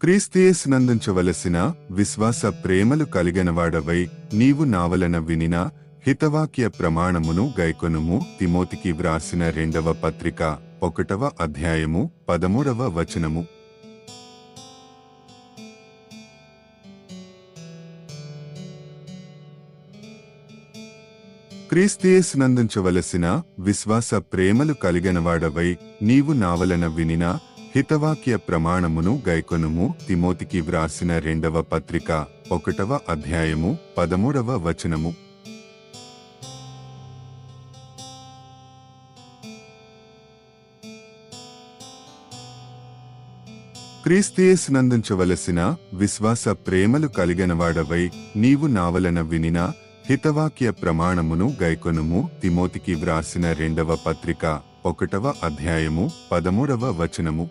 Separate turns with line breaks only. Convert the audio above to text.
క్రీస్తుయేసునందుంచవలసిన విశ్వాస ప్రేమలు కలిగినవాడవై నీవు నావలన వినిన హితవాక్య ప్రమాణమును గైకొనుము. తిమోతికి వ్రాసిన 2వ పత్రిక 1వ అధ్యాయము 13వ వచనము. క్రీస్తుయేసునందుంచవలసిన విశ్వాస ప్రేమలు కలిగినవాడవై నీవు నావలన వినిన హితవాక్య ప్రమాణమును గైకొనుము. తిమోతికి వ్రాసిన 2వ పత్రిక 1వ అధ్యాయము 13వ వచనము. క్రీస్తుయేసునందుంచవలసిన విశ్వాస ప్రేమలు కలిగినవాడవై నీవు నావలన వినిన హితవాక్య ప్రమాణమును గైకొనుము. తిమోతికి వ్రాసిన 2వ పత్రిక 1వ అధ్యాయము 13వ వచనము.